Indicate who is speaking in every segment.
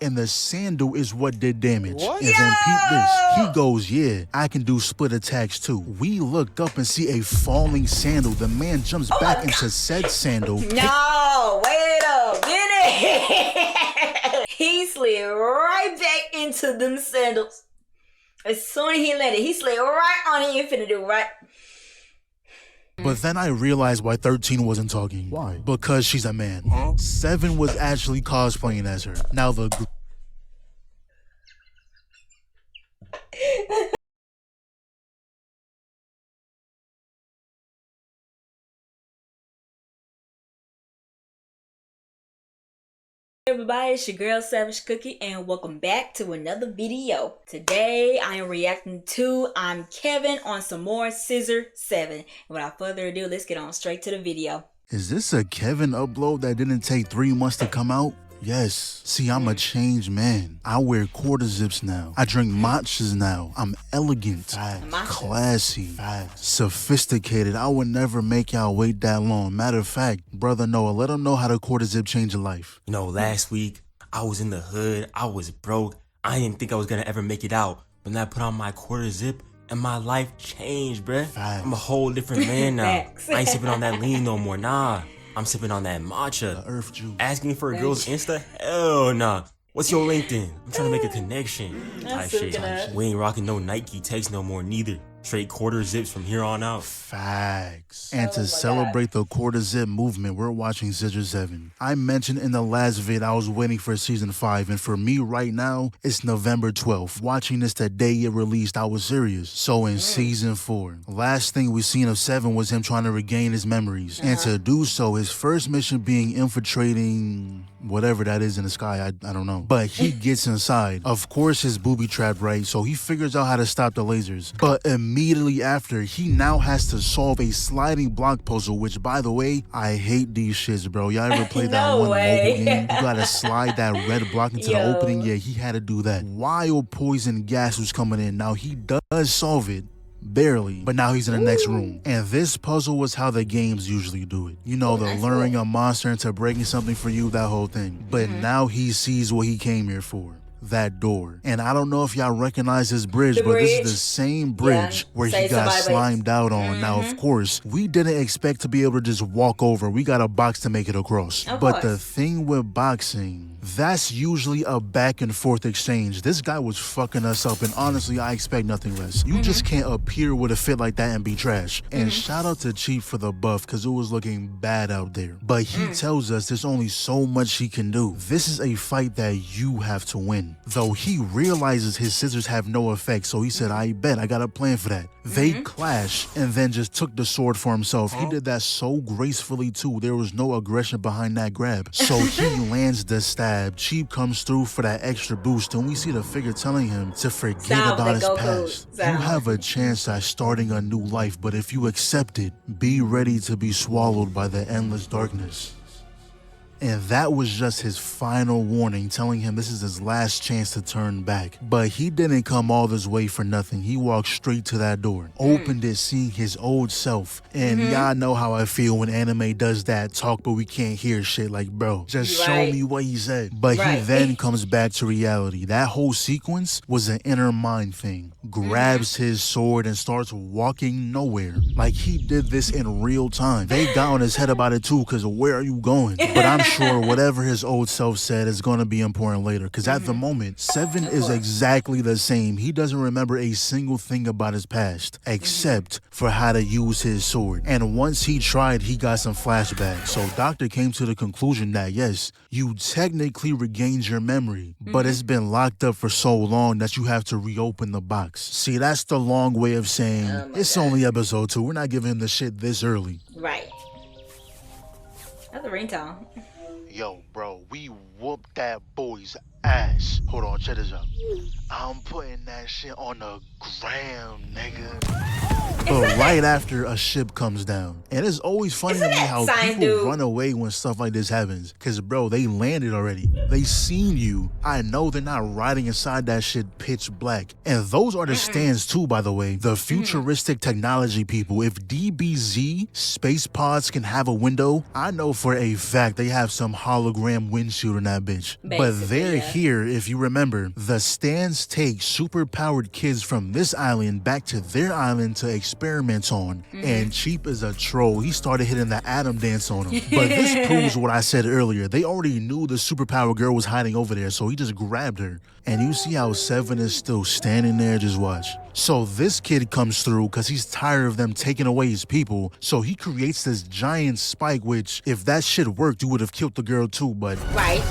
Speaker 1: and the sandal is what did damage.
Speaker 2: What?
Speaker 1: And then peep this. He goes, yeah, I can do split attacks too. We looked up and see a falling sandal. The man jumps back into said sandal.
Speaker 3: No, wait a minute. He slid right back into them sandals. As soon as he landed, he slid right on the infinity, right?
Speaker 1: But then I realized why 13 wasn't talking.
Speaker 2: Why?
Speaker 1: Because she's a man. 7 was actually cosplaying as her. Now the
Speaker 3: Everybody, it's your girl Savage Cookie and welcome back to another video. Today I am reacting to ImKevinn on some more Scissor 7. And without further ado, let's get on straight to the video.
Speaker 1: Is this a Kevin upload that didn't take 3 months to come out? Yes. See, I'm a changed man. I wear quarter zips now. I drink matchas now. I'm elegant, classy, sophisticated. I would never make y'all wait that long. Matter of fact, brother Noah, let him know how the quarter zip changed your life.
Speaker 4: You know, last week, I was in the hood, I was broke, I didn't think I was gonna ever make it out. But then I put on my quarter zip, and my life changed, bruh. I'm a whole different man now. I ain't sipping on that lean no more, nah. I'm sipping on that matcha.
Speaker 1: The earth juice.
Speaker 4: Asking for a girl's Insta? Hell nah. What's your LinkedIn? I'm trying to make a connection. Type shit. We ain't rocking no Nike text no more neither. Straight quarter zips from here on out.
Speaker 1: Facts. And to celebrate the quarter zip movement, we're watching Scissor 7. I mentioned in the last vid I was waiting for season 5, and for me right now, it's November 12th. Watching this the day it released, I was serious. So in season 4, last thing we seen of 7 was him trying to regain his memories. And to do so, his first mission being infiltrating whatever that is in the sky, I don't know. But he gets inside. Of course his booby trapped, right? So he figures out how to stop the lasers. But immediately after, he now has to solve a sliding block puzzle, which by the way, I hate these shits, bro. Y'all ever played that one mobile game? You gotta slide that red block into the opening. Yeah, he had to do that. While poison gas was coming in. Now he does solve it. Barely, but now he's in the next room. And this puzzle was how the games usually do it. You know, the luring a monster into breaking something for you, that whole thing. But now he sees what he came here for. That door. And I don't know if y'all recognize this bridge, but this is the same bridge where he got slimed out on. Now, of course, we didn't expect to be able to just walk over. We got a box to make it across. But the thing with boxing, that's usually a back and forth exchange. This guy was fucking us up, and honestly, I expect nothing less. You just can't appear with a fit like that and be trash. And shout out to Chief for the buff, because it was looking bad out there. But he tells us there's only so much he can do. This is a fight that you have to win. Though he realizes his scissors have no effect, so he said, I bet, I got a plan for that. They clash and then just took the sword for himself. He did that so gracefully too. There was no aggression behind that grab. So he lands the stab. Cheap comes through for that extra boost, and we see the figure telling him to forget about his past. You have a chance at starting a new life, but if you accept it, be ready to be swallowed by the endless darkness. And that was just his final warning, telling him this is his last chance to turn back. But he didn't come all this way for nothing. He walked straight to that door, opened it, seeing his old self. And y'all know how I feel when anime does that, talk but we can't hear shit. Like, bro, just show me what he said. But he then comes back to reality. That whole sequence was an inner mind thing. Grabs his sword and starts walking nowhere. Like he did this in real time. They got on his head about it too, because where are you going? But I'm sure whatever his old self said is going to be important later, because at the moment, 7 is exactly the same. He doesn't remember a single thing about his past, except for how to use his sword. And once he tried, he got some flashbacks. So Doctor came to the conclusion that yes, you technically regained your memory, but it's been locked up for so long that you have to reopen the box. See, that's the long way of saying it's only episode 2. We're not giving him the shit this early.
Speaker 3: Right. That's the ringtone.
Speaker 1: Yo, bro, we whooped that boy's ass. Hold on, check this out. I'm putting that shit on the gram, nigga. But right after a ship comes down. And it's always funny to me how people run away when stuff like this happens. Cause bro, they landed already. They seen you. I know they're not riding inside that shit pitch black. And those are the stands too, by the way. The futuristic technology people. If DBZ space pods can have a window, I know for a fact they have some hologram windshield in that bitch. But they're here, if you remember. The stands take super-powered kids from this island back to their island to experiment on. And Cheap is a troll. He started hitting the Atom dance on him. But this proves what I said earlier. They already knew the superpower girl was hiding over there, so he just grabbed her. And you see how Seven is still standing there, just watch. So this kid comes through because he's tired of them taking away his people. So he creates this giant spike, which if that shit worked, you would have killed the girl too, but...
Speaker 3: Right.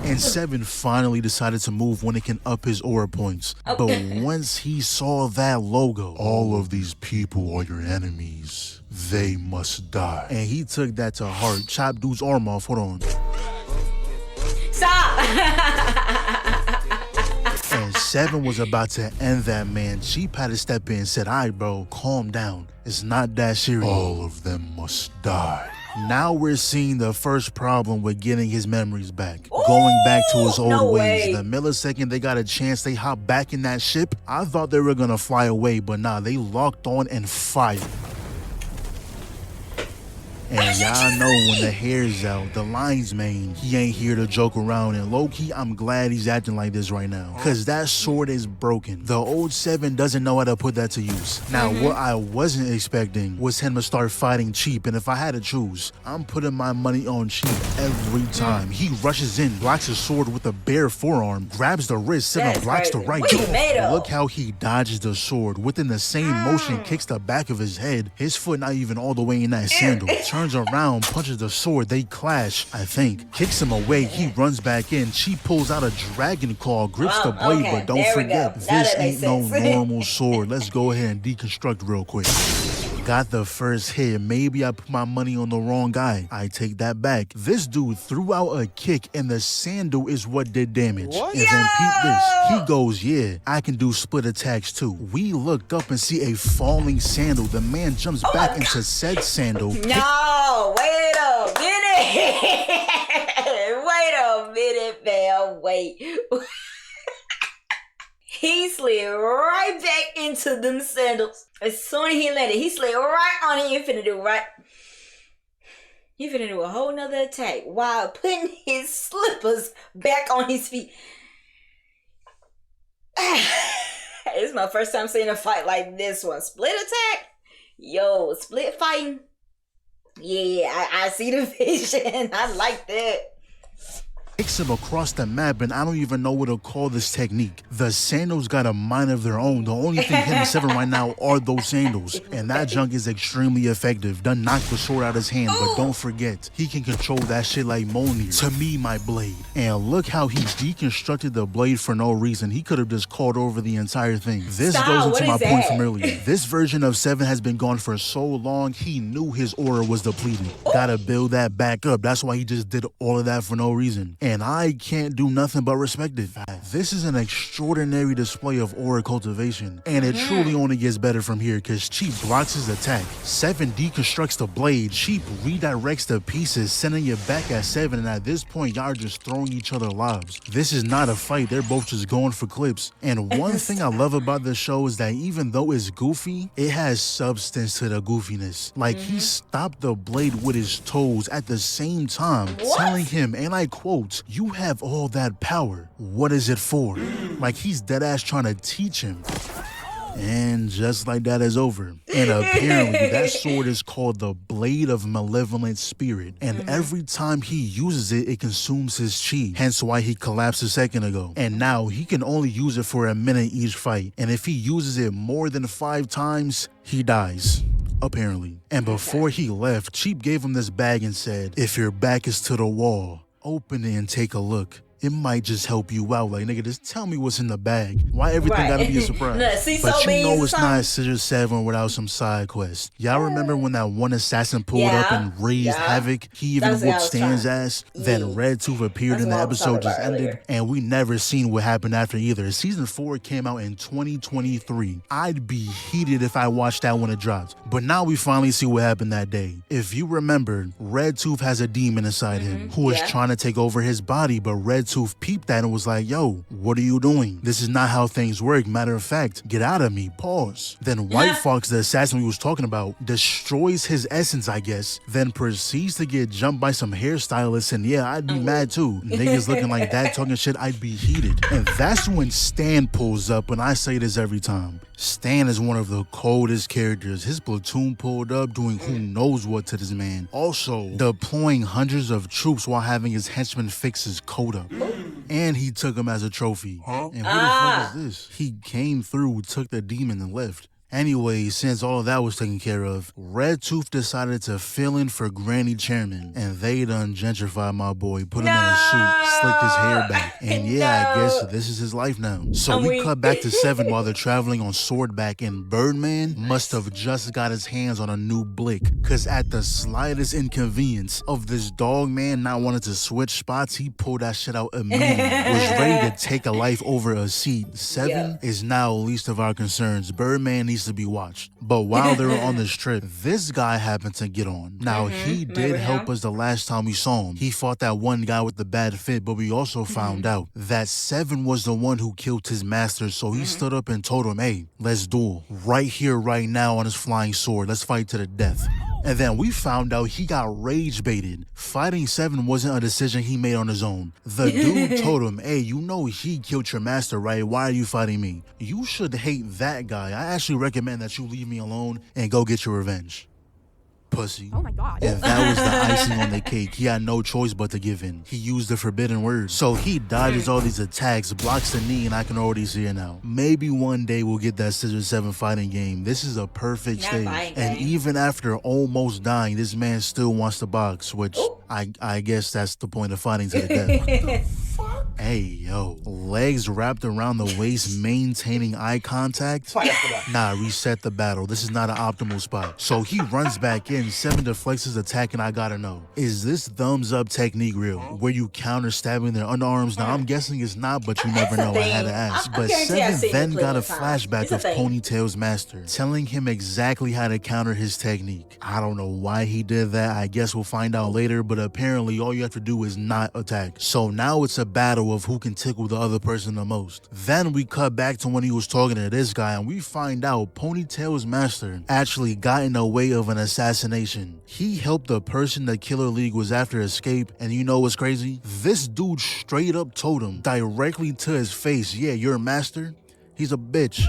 Speaker 1: And Seven finally decided to move when it can up his aura points. But once he saw that logo, all of these people are your enemies. They must die. And he took that to heart. Chop dude's arm off. Hold on.
Speaker 3: Stop!
Speaker 1: And Seven was about to end that man. Cheap had to step in and said, all right, bro, calm down. It's not that serious. All of them must die. Now we're seeing the first problem with getting his memories back. Going back to his old ways. The millisecond they got a chance, they hop back in that ship. I thought they were gonna fly away, but nah, they locked on and fired. And y'all know when the hair's out, the lion's mane, he ain't here to joke around. And low-key, I'm glad he's acting like this right now. Cause that sword is broken. The old Seven doesn't know how to put that to use. Now, what I wasn't expecting was him to start fighting Cheap. And if I had to choose, I'm putting my money on Cheap every time. He rushes in, blocks his sword with a bare forearm, grabs the wrist, Seven blocks the right. Look how he dodges the sword. Within the same motion, kicks the back of his head. His foot not even all the way in that sandal. Turns around, punches the sword, they clash, I think. Kicks him away, he runs back in. She pulls out a dragon claw, grips the blade, but don't forget, this ain't no normal sword. Let's go ahead and deconstruct real quick. Got the first hit. Maybe I put my money on the wrong guy. I take that back. This dude threw out a kick and the sandal is what did damage. And then peep this. He goes, yeah, I can do split attacks too. We looked up and see a falling sandal. The man jumps back into said sandal.
Speaker 3: No, wait a minute. Wait a minute, man. Wait. He slid right back into them sandals. As soon as he landed, he slid right on it. You finna do right. You finna do a whole nother attack while putting his slippers back on his feet. It's my first time seeing a fight like this one. Split attack? Yo, split fighting? Yeah, I see the vision. I like that.
Speaker 1: Kicks him across the map, and I don't even know what to call this technique. The sandals got a mind of their own. The only thing hitting Seven right now are those sandals. And that junk is extremely effective. Done knocked the sword out his hand, but don't forget, he can control that shit like Mjolnir. To me, my blade. And look how he deconstructed the blade for no reason. He could have just called over the entire thing. This goes into my point from earlier. This version of Seven has been gone for so long, he knew his aura was depleted. Gotta build that back up. That's why he just did all of that for no reason. And I can't do nothing but respect it. This is an extraordinary display of aura cultivation, and it truly only gets better from here because Cheap blocks his attack. Seven deconstructs the blade. Cheap redirects the pieces, sending it back at Seven, and at this point, y'all are just throwing each other lobs. This is not a fight. They're both just going for clips. And one thing I love about this show is that even though it's goofy, it has substance to the goofiness. Like, he stopped the blade with his toes at the same time, telling him, and I quote, "You have all that power. What is it for?" Like he's dead ass trying to teach him. And just like that is over. And apparently that sword is called the Blade of Malevolent Spirit. And every time he uses it, it consumes his chi. Hence why he collapsed a second ago. And now he can only use it for a minute each fight. And if he uses it more than 5 times, he dies. Apparently. And before he left, Cheap gave him this bag and said, "If your back is to the wall, open it and take a look." it might just help you out. Like, nigga, just tell me what's in the bag. Why everything gotta be a surprise? But you know it's not Scissor 7 without some side quests. Y'all remember when that one assassin pulled up and raised havoc? He even whooped Stan's ass. Then Red Tooth appeared and the episode just ended. And we never seen what happened after either. Season 4 came out in 2023. I'd be heated if I watched that when it dropped. But now we finally see what happened that day. If you remember, Red Tooth has a demon inside him who is trying to take over his body, but Red Tooth peeped that and was like, yo, what are you doing? This is not how things work. Matter of fact, get out of me. Pause. Then White Fox, the assassin we was talking about, destroys his essence, I guess, then proceeds to get jumped by some hairstylists, and yeah, I'd be mad too. Niggas looking like that, talking shit, I'd be heated. And that's when Stan pulls up, and I say this every time. Stan is one of the coldest characters. His platoon pulled up doing who knows what to this man. Also, deploying hundreds of troops while having his henchmen fix his coat up. And he took him as a trophy. And who the fuck is this? He came through, took the demon and left. Anyway, since all of that was taken care of, Red Tooth decided to fill in for Granny Chairman, and they done gentrified my boy, put him in a suit, slicked his hair back, and yeah, I guess this is his life now. So we cut back to 7 while they're traveling on Swordback, and Birdman must have just got his hands on a new blick, cause at the slightest inconvenience of this dog man not wanting to switch spots, he pulled that shit out immediately, was ready to take a life over a seat. 7 is now least of our concerns. Birdman needs to be watched. But while they were on this trip, this guy happened to get on. Now, he did help us the last time we saw him. He fought that one guy with the bad fit, but we also found out that 7 was the one who killed his master, so he stood up and told him, hey, let's duel. Right here, right now on his flying sword. Let's fight to the death. And then we found out he got rage baited. Fighting 7 wasn't a decision he made on his own. The dude told him, hey, you know he killed your master, right? Why are you fighting me? You should hate that guy. I actually recommend that you leave me alone and go get your revenge. Pussy.
Speaker 2: Oh my God.
Speaker 1: And that was the icing on the cake. He had no choice but to give in. He used the forbidden word. So he dodges all these attacks, blocks the knee, and I can already see it now. Maybe one day we'll get that Scissor 7 fighting game. This is a perfect stage. And even after almost dying, this man still wants to box, which I guess that's the point of fighting to the death. Hey, yo. Legs wrapped around the waist, maintaining eye contact? Nah, reset the battle. This is not an optimal spot. So he runs back in. 7 deflects his attack, and I gotta know, is this thumbs up technique real? Where you counter stabbing their underarms? Now, I'm guessing it's not, but you never know. I had to ask. But 7 then got a flashback of Ponytail's master, telling him exactly how to counter his technique. I don't know why he did that. I guess we'll find out later, but apparently all you have to do is not attack. So now it's a battle of who can tickle the other person the most. Then we cut back to when he was talking to this guy, and we find out Ponytail's master actually got in the way of an assassination. He helped the person the Killer League was after escape, and you know what's crazy? This dude straight up told him directly to his face, yeah, your master, he's a bitch.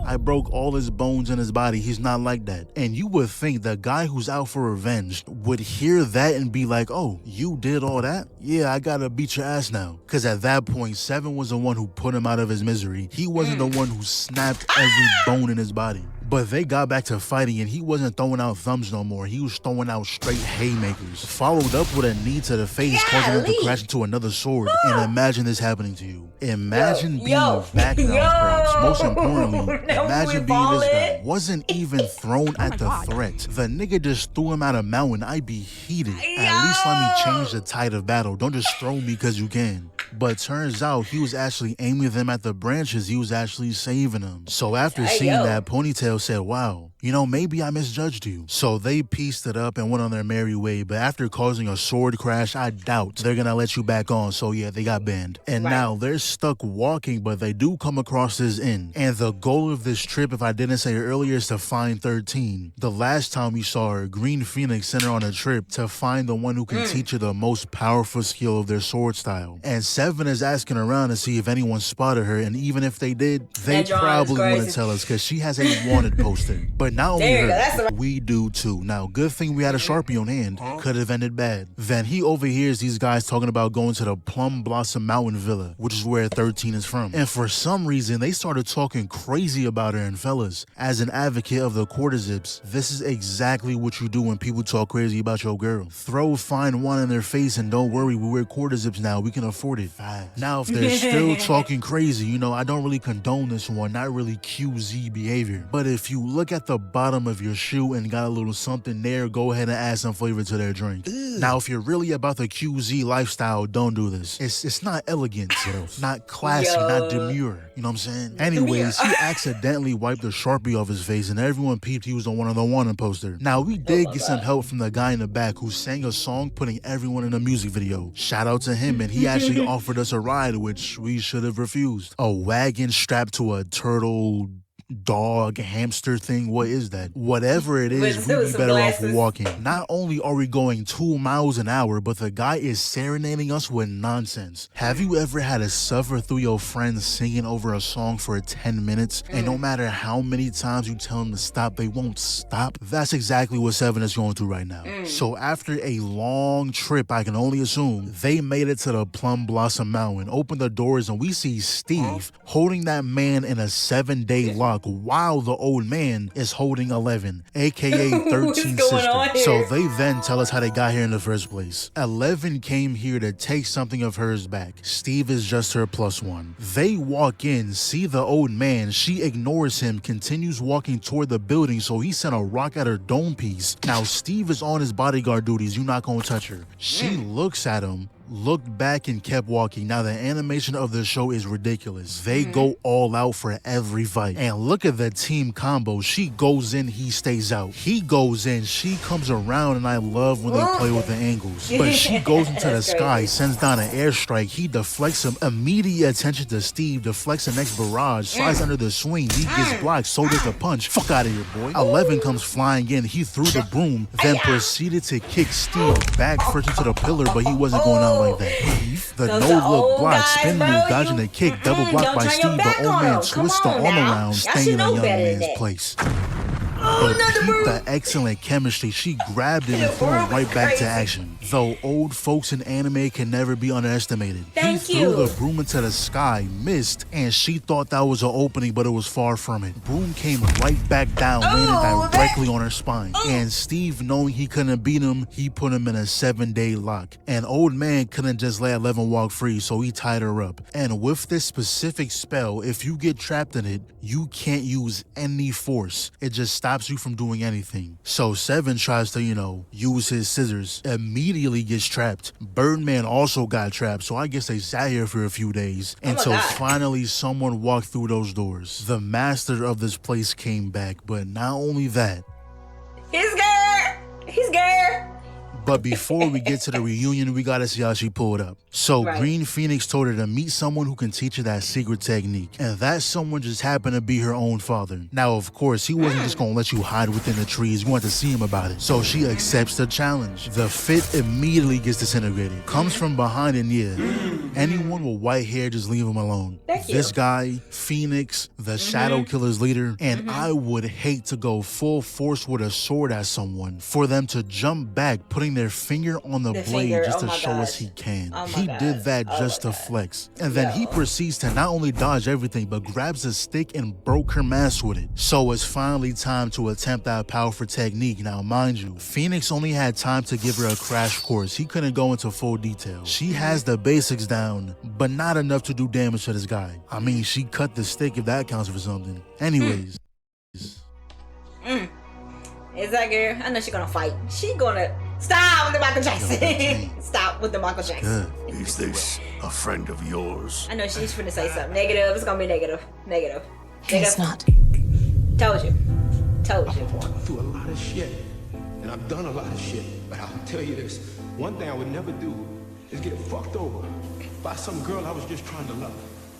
Speaker 1: I broke all his bones in his body. He's not like that. And you would think the guy who's out for revenge would hear that and be like, oh, you did all that? Yeah, I gotta beat your ass now. Because at that point, 7 was the one who put him out of his misery. He wasn't the one who snapped every bone in his body. But they got back to fighting, and he wasn't throwing out thumbs no more. He was throwing out straight haymakers. Followed up with a knee to the face, causing him to crash into another sword. And imagine this happening to you. Imagine being background props. Most importantly, imagine being this guy. Wasn't even thrown at the threat. The nigga just threw him at a mountain. I'd be heated. At least let me change the tide of battle. Don't just throw me because you can. But turns out he was actually aiming them at the branches. He was actually saving them. So after seeing that, Ponytail said, wow, you know, maybe I misjudged you. So they pieced it up and went on their merry way. But after causing a sword crash, I doubt they're gonna let you back on. So yeah, they got banned. And now they're stuck walking, but they do come across this inn. And the goal of this trip, if I didn't say it earlier, is to find 13. The last time we saw her, Green Phoenix sent her on a trip to find the one who can teach her the most powerful skill of their sword style. And 7 is asking around to see if anyone spotted her. And even if they did, they probably wouldn't tell us because she has a wanted poster. But not only
Speaker 3: There you
Speaker 1: her,
Speaker 3: go, that's the right.
Speaker 1: we do too. Now, good thing we had a Sharpie on hand. Could have ended bad. Then he overhears these guys talking about going to the Plum Blossom Mountain Villa, which is where 13 is from. And for some reason, they started talking crazy about her. And fellas, as an advocate of the quarter zips, this is exactly what you do when people talk crazy about your girl. Throw fine wine in their face and don't worry, we wear quarter zips now, we can afford it. Now, if they're still talking crazy, you know, I don't really condone this one, not really QZ behavior. But if you look at the bottom of your shoe and got a little something there, go ahead and add some flavor to their drink. Now, if you're really about the QZ lifestyle, don't do this. It's not elegant, not classy, not demure. You know what I'm saying? Anyways, he accidentally wiped a Sharpie off his face and everyone peeped he was the one on the wanted poster. Now, we did get some help from the guy in the back who sang a song putting everyone in a music video. Shout out to him, and he actually offered us a ride, which we should have refused. A wagon strapped to a turtle dog hamster thing. What is that? Whatever it is, we'd be better off walking. Not only are we going 2 miles an hour, but the guy is serenading us with nonsense. Have you ever had to suffer through your friends singing over a song for 10 minutes and no matter how many times you tell them to stop, they won't stop? That's exactly what 7 is going through right now. So after a long trip, I can only assume, they made it to the Plum Blossom Mountain, opened the doors, and we see Steve holding that man in a 7-day lock while the old man is holding 11, aka 13's sister. So they then tell us how they got here in the first place. 11 came here to take something of hers back. Steve is just her +1. They walk in, see the old man, she ignores him, continues walking toward the building, so he sent a rock at her dome piece. Now Steve is on his bodyguard duties, you're not gonna touch her. She looks at him, looked back and kept walking. Now the animation of the show is ridiculous. They go all out for every fight. And look at the team combo. She goes in, he stays out. He goes in, she comes around, and I love when they play with the angles. But she goes into the sky, sends down an airstrike. He deflects him. Immediate attention to Steve, deflects the next barrage, slides under the swing. He gets blocked, so does the punch. Fuck out of here, boy. 11 comes flying in. He threw the broom, then proceeded to kick Steve back first into the pillar, but he wasn't going out like that. The no-look block, spin move, dodging the kick, double blocked by Steve, but old man twists the arm around, staying in a young man's place. But peep the excellent chemistry. She grabbed him and threw him right back to action. Though old folks in anime can never be underestimated. He threw the broom into the sky, missed, and she thought that was an opening, but it was far from it. Broom came right back down, landing directly on her spine. And Steve, knowing he couldn't beat him, he put him in a 7-day lock. And old man couldn't just let 11 walk free, so he tied her up. And with this specific spell, if you get trapped in it, you can't use any force. It just stops you from doing anything. So 7 tries to, use his scissors, immediately gets trapped. Birdman also got trapped, so I guess they sat here for a few days until finally someone walked through those doors. The master of this place came back, but not only that,
Speaker 3: he's scared. He's scared.
Speaker 1: But before we get to the reunion, we gotta see how she pulled up. So Green Phoenix told her to meet someone who can teach her that secret technique. And that someone just happened to be her own father. Now, of course, he wasn't just gonna let you hide within the trees. You want to see him about it. So she accepts the challenge. The fit immediately gets disintegrated. Comes from behind, and anyone with white hair, just leave him alone. This guy, Phoenix, the Shadow Killer's leader, and I would hate to go full force with a sword at someone for them to jump back, putting their finger on the blade just to show us he can. He did that just to flex. And then he proceeds to not only dodge everything, but grabs a stick and broke her mask with it. So it's finally time to attempt that powerful technique. Now, mind you, Phoenix only had time to give her a crash course. He couldn't go into full detail. She has the basics down, but not enough to do damage to this guy. I mean, she cut the stick if that counts for something. Anyways.
Speaker 3: It's that girl. I know she's gonna fight. She gonna stop with the Michael Jackson. Stop with the Michael Jackson.
Speaker 2: Is this a friend of yours?
Speaker 3: I know she's finna say something negative. It's gonna be negative. Negative.
Speaker 5: It's not.
Speaker 3: Told you. Told you.
Speaker 6: I've walked through a lot of shit, and I've done a lot of shit. But I'll tell you this: one thing I would never do is get fucked over by some girl I was just trying to love.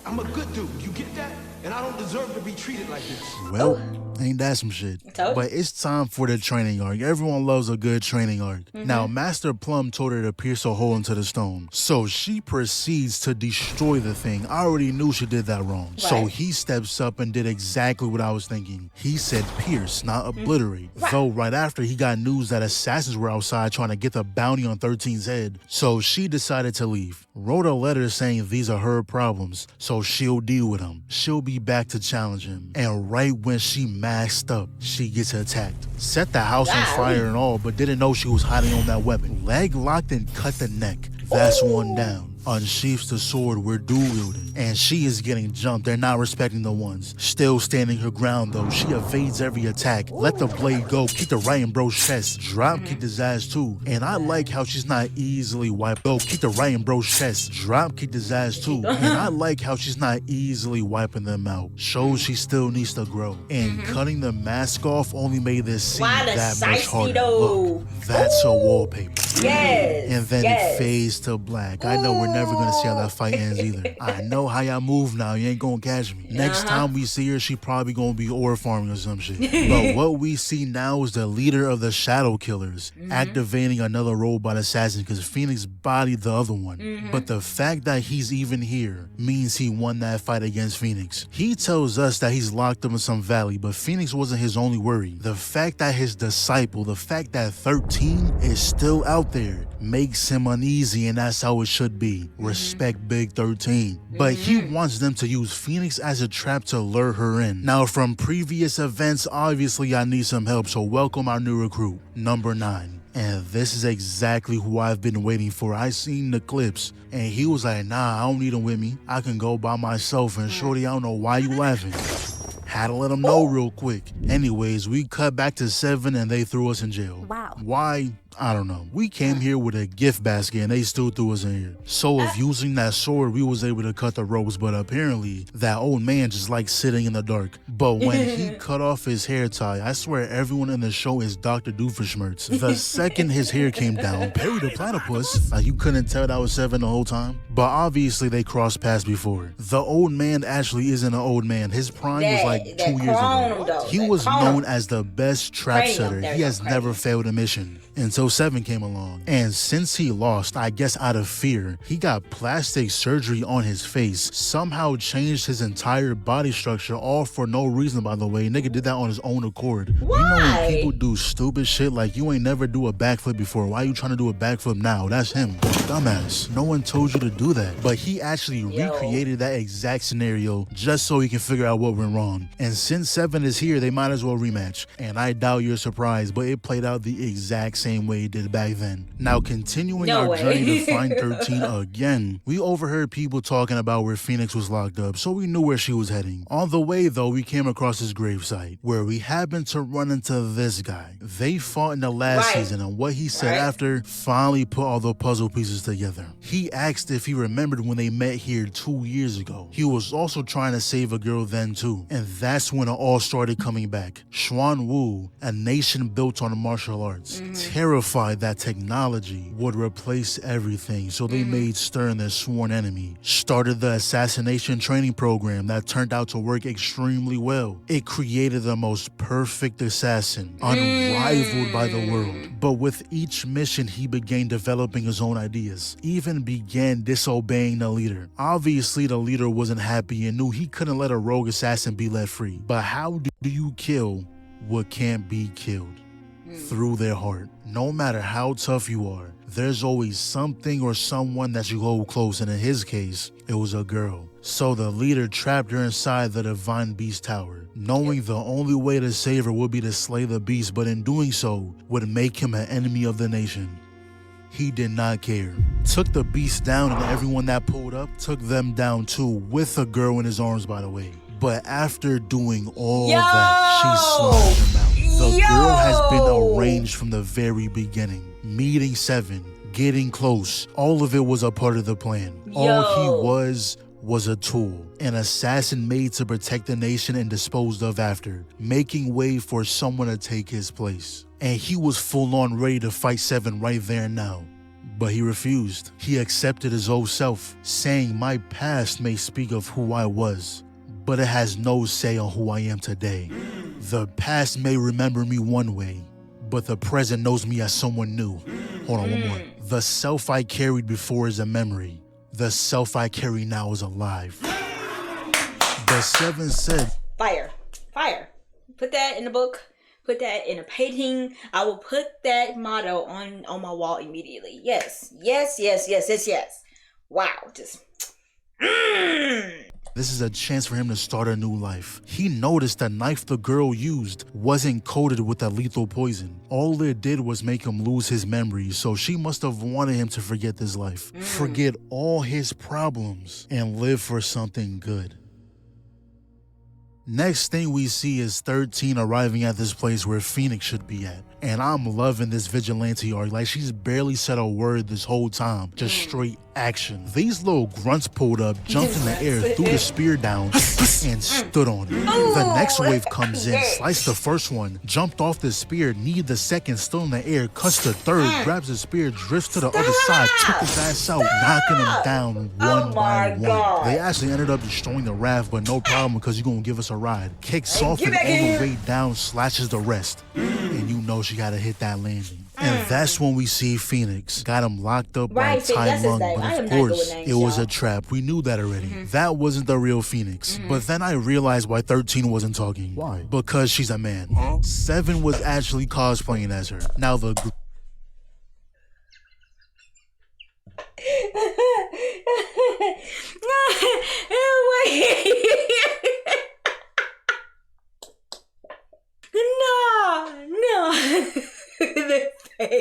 Speaker 6: I'm a good dude. You get that? And I don't deserve to be treated like this.
Speaker 1: Well, Ain't that some shit?
Speaker 3: Told you.
Speaker 1: But it's time for the training arc. Everyone loves a good training arc. Now, Master Plum told her to pierce a hole into the stone. So she proceeds to destroy the thing. I already knew she did that wrong.
Speaker 3: Right.
Speaker 1: So he steps up and did exactly what I was thinking. He said pierce, not obliterate.
Speaker 3: Right.
Speaker 1: Though right after he got news that assassins were outside trying to get the bounty on 13's head. So she decided to leave. Wrote a letter saying these are her problems, so she'll deal with them. She'll be back to challenge him. And right when she masked up, she gets attacked. Set the house on fire and all, but didn't know she was hiding on that weapon. Leg locked and cut the neck. That's one down. Unsheaths the sword we're dual-wielding, and she is getting jumped. They're not respecting the ones. Still standing her ground though. She evades every attack. Let the blade go. Kick the right in bro's chest. Drop kicked his ass too. And I like how she's not easily wiped. Go kick the right in bro's chest. Drop kicked his ass too. And I like how she's not easily wiping them out. Shows she still needs to grow. And cutting the mask off only made this scene that much harder. Look, that's a wallpaper.
Speaker 3: Yes.
Speaker 1: And then it fades to black. I know we're never gonna see how that fight ends either. I know how y'all move now. You ain't gonna catch me. Next time we see her, she probably gonna be ore farming or some shit. But what we see now is the leader of the Shadow Killers activating another robot assassin because Phoenix bodied the other one. But the fact that he's even here means he won that fight against Phoenix. He tells us that he's locked up in some valley, but Phoenix wasn't his only worry. The fact that his disciple, the fact that 13 is still out there makes him uneasy, and that's how it should be. Respect Big 13. But he wants them to use Phoenix as a trap to lure her in. Now, from previous events, obviously I need some help, so welcome our new recruit, number 9. And this is exactly who I've been waiting for. I seen the clips, and he was like, nah, I don't need him with me. I can go by myself, and shorty, I don't know why you laughing. Had to let him know real quick. Anyways, we cut back to 7 and they threw us in jail.
Speaker 5: Wow.
Speaker 1: Why? I don't know. We came here with a gift basket and they still threw us in here. So if using that sword, we was able to cut the ropes, but apparently that old man just likes sitting in the dark. But when he cut off his hair tie, I swear everyone in the show is Dr. Doofenshmirtz. The second his hair came down, Perry the Platypus, like you couldn't tell that was 7 the whole time. But obviously they crossed paths before. The old man actually isn't an old man. His prime was like 2 years ago. He was known as the best trap setter. He has never failed a mission until 7 came along. And since he lost, I guess out of fear, he got plastic surgery on his face, somehow changed his entire body structure, all for no reason, by the way. Nigga did that on his own accord.
Speaker 3: Why?
Speaker 1: You know when people do stupid shit like you ain't never do a backflip before, why you trying to do a backflip now? That's him. Dumbass. No one told you to do that. But he actually recreated that exact scenario just so he can figure out what went wrong. And since 7 is here, they might as well rematch. And I doubt you're surprised, but it played out the exact same way it did back then. Now, continuing our journey to find 13 again, we overheard people talking about where Phoenix was locked up, so we knew where she was heading. On the way, though, we came across his gravesite, where we happened to run into this guy. They fought in the last season, and what he said after finally put all the puzzle pieces together. He asked if he remembered when they met here 2 years ago. He was also trying to save a girl then too, and that's when it all started coming back. Xuan Wu, a nation built on martial arts, terrified that technology would replace everything, so they made Stern their sworn enemy, started the assassination training program that turned out to work extremely well. It created the most perfect assassin, unrivaled by the world. But with each mission, he began developing his own ideas, even began disobeying the leader. Obviously, the leader wasn't happy and knew he couldn't let a rogue assassin be let free. But how do you kill what can't be killed? Through their heart. No matter how tough you are, there's always something or someone that you hold close, and in his case, it was a girl. So the leader trapped her inside the Divine Beast Tower, knowing the only way to save her would be to slay the beast, but in doing so would make him an enemy of the nation. He did not care. Took the beast down, and everyone that pulled up took them down too, with a girl in his arms, by the way. But after doing all that, she slaughtered him out. The girl has been arranged from the very beginning. Meeting 7, getting close, all of it was a part of the plan. All he was a tool, an assassin made to protect the nation and disposed of after, making way for someone to take his place. And he was full on ready to fight 7 right there and now. But he refused. He accepted his old self, saying, "My past may speak of who I was, but it has no say on who I am today." The past may remember me one way, but the present knows me as someone new. Hold on, one more. The self I carried before is a memory. The self I carry now is alive. The 7 said,
Speaker 3: Fire. Fire. Put that in the book. Put that in a painting. I will put that motto on my wall immediately. Yes. Yes, yes, yes, yes, yes. Wow. Just...
Speaker 1: This is a chance for him to start a new life. He noticed the knife the girl used wasn't coated with a lethal poison. All it did was make him lose his memory, so she must have wanted him to forget this life. Forget all his problems and live for something good. Next thing we see is 13 arriving at this place where Phoenix should be at. And I'm loving this vigilante arc. Like, she's barely said a word this whole time. Just straight action. These little grunts pulled up, jumped in the air, threw the spear down, and stood on it. The next wave comes in, sliced the first one, jumped off the spear, kneed the second, still in the air, cuts the third, grabs the spear, drifts to the other side, took his ass out, knocking him down one by one. They actually ended up destroying the raft, but no problem because you're gonna give us a ride. Kicks off and all the way down, slashes the rest. And you know she gotta hit that landing. And that's when we see Phoenix. Got him locked up by Tai Lung, but of course, it was a trap. We knew that already. That wasn't the real Phoenix. But then I realized why 13 wasn't talking. Why? Because she's a man. 7 was actually cosplaying as her. Now the...
Speaker 3: No. The face.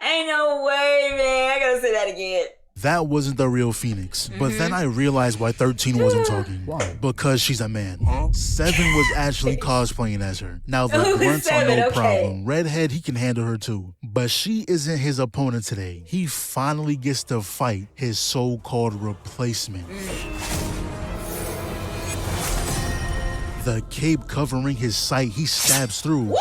Speaker 3: Ain't no way, man. I gotta say that again.
Speaker 1: That wasn't the real Phoenix. But then I realized why 13 wasn't talking. Why? Because she's a man. 7 was actually cosplaying as her. Now the grunts are no problem. Redhead, he can handle her too. But she isn't his opponent today. He finally gets to fight his so-called replacement. The cape covering his sight, he stabs through.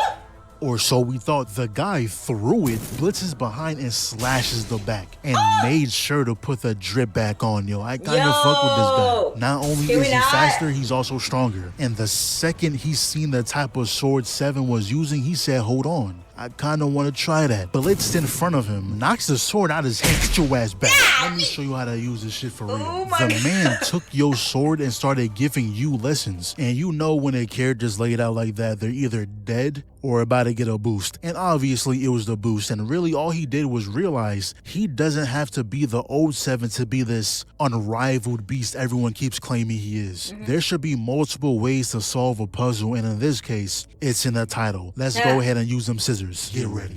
Speaker 1: Or so we thought. The guy threw it, blitzes behind, and slashes the back. And made sure to put the drip back on, yo. I kind of fuck with this guy. Not only is he faster, he's also stronger. And the second he seen the type of sword 7 was using, he said, hold on. I kind of want to try that. Blitzed in front of him, knocks the sword out his hand. Get your ass back. Let me show you how to use this shit for real. The man took your sword and started giving you lessons. And you know when a character's laid out like that, they're either dead or about to get a boost. And obviously it was the boost. And really all he did was realize he doesn't have to be the old 7 to be this unrivaled beast everyone keeps claiming he is. There should be multiple ways to solve a puzzle. And in this case, it's in the title. Let's go ahead and use them scissors. Get ready.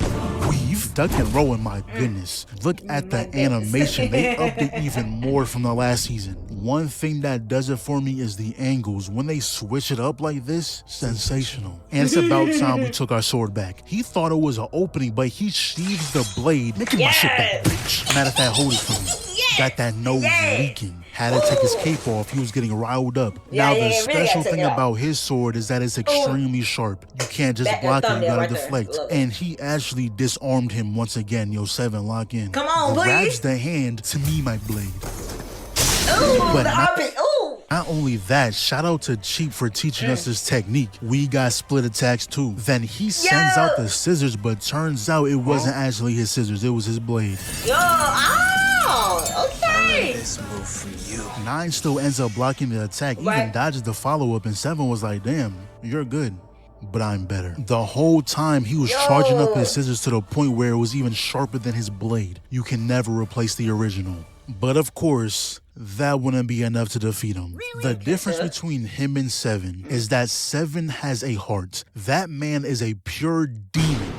Speaker 1: Weave, duck and roll, and my goodness. Look at the animation. They upped it even more from the last season. One thing that does it for me is the angles. When they switch it up like this, sensational. And it's about time we took our sword back. He thought it was an opening, but he sheathes the blade. Making my shit back, bitch. Matter of fact, hold it for me. Got that nose leaking. Had to take his cape off. He was getting riled up. Now, the special thing about his sword is that it's extremely sharp. You can't just block it, you gotta deflect. And he actually disarmed him once again. Yo, 7, lock in.
Speaker 3: Come on,
Speaker 1: grabs the hand to me, my blade.
Speaker 3: Ooh,
Speaker 1: but
Speaker 3: the armpit. Ooh.
Speaker 1: Not only that, shout out to Cheap for teaching us this technique. We got split attacks too. Then he sends out the scissors, but turns out it wasn't actually his scissors, it was his blade.
Speaker 3: Yo, okay.
Speaker 2: This move for you.
Speaker 1: 9 still ends up blocking the attack, even dodges the follow-up, and 7 was like, damn, you're good, but I'm better. The whole time he was charging up his scissors to the point where it was even sharper than his blade. You can never replace the original. But of course, that wouldn't be enough to defeat him. The difference between him and 7 is that 7 has a heart. That man is a pure demon.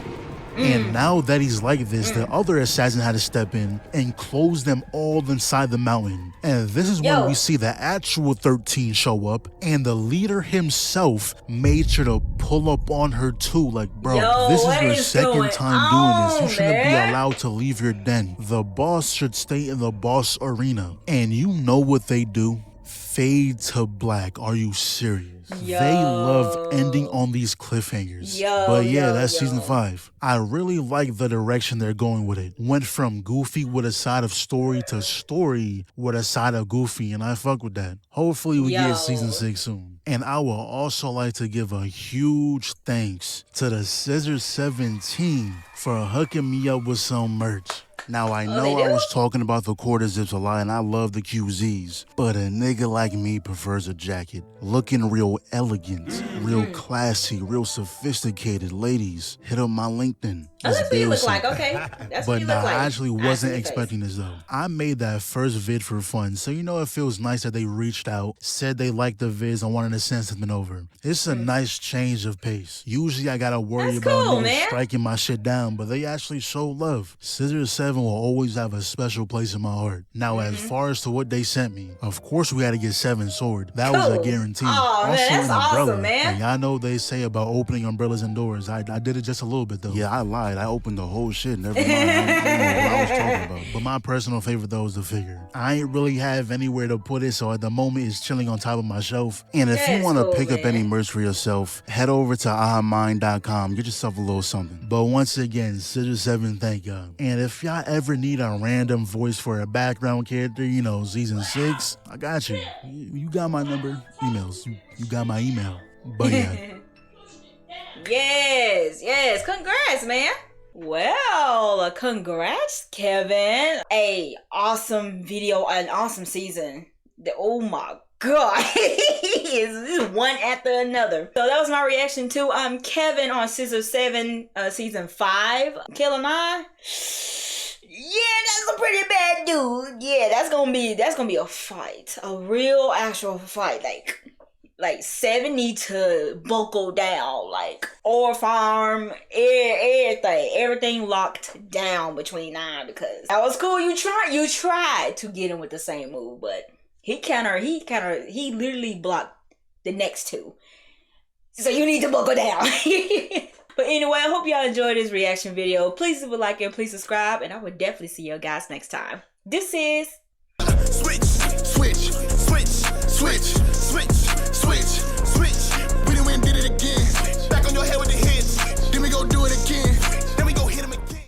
Speaker 1: And now that he's like this, the other assassin had to step in and close them all inside the mountain. And this is when we see the actual 13 show up, and the leader himself made sure to pull up on her too. Like, bro, this is your second time doing this. You shouldn't be allowed to leave your den. The boss should stay in the boss arena. And you know what they do? Fade to black. Are you serious?
Speaker 3: Yo.
Speaker 1: They love ending on these cliffhangers. But yeah, that's season 5. I really like the direction they're going with it. Went from goofy with a side of story to story with a side of goofy, and I fuck with that. Hopefully we get season 6 soon. And I would also like to give a huge thanks to the Scissor 17 for hooking me up with some merch. Now, I know I was talking about the quarter zips a lot, and I love the QZs, but a nigga like me prefers a jacket. Looking real elegant, real classy, real sophisticated. Ladies, hit up my LinkedIn.
Speaker 3: That's what you look like, okay? That's what you look like.
Speaker 1: I actually wasn't expecting this, though. I made that first vid for fun, so you know it feels nice that they reached out, said they liked the vids, and wanted to send something over. It's a nice change of pace. Usually, I gotta worry about niggas striking my shit down, but they actually show love. Scissor 7 will always have a special place in my heart. Now, as far as to what they sent me, of course we had to get 7 sword. That was a guarantee.
Speaker 3: Oh, man, that's
Speaker 1: an umbrella.
Speaker 3: awesome, man.
Speaker 1: And y'all know they say about opening umbrellas indoors. I did it just a little bit, though. Yeah, I lied. I opened the whole shit. Never mind. I don't know what I was talking about. But my personal favorite, though, is the figure. I ain't really have anywhere to put it, so at the moment it's chilling on top of my shelf. And if you want to pick up any merch for yourself, head over to ahamind.com. Get yourself a little something. But once again, Scissor 7, thank y'all. And if y'all ever need a random voice for a background character, you know, season 6, I got you. You got my number, emails. You got my email. But yeah.
Speaker 3: Yes. Congrats, man. Well, congrats, Kevin. A awesome video, an awesome season. Oh my God. This is one after another. So that was my reaction to Kevin on Scissor 7 season 5. Killer 9. Yeah, that's a pretty bad dude. Yeah, that's gonna be a fight. A real actual fight. Like 7 need to buckle down, like or farm, everything locked down between 9, because that was cool. You tried to get him with the same move, but he literally blocked the next 2. So you need to buckle down. But anyway, I hope y'all enjoyed this reaction video. Please leave a like and please subscribe, and I will definitely see you guys next time. This is
Speaker 2: switch.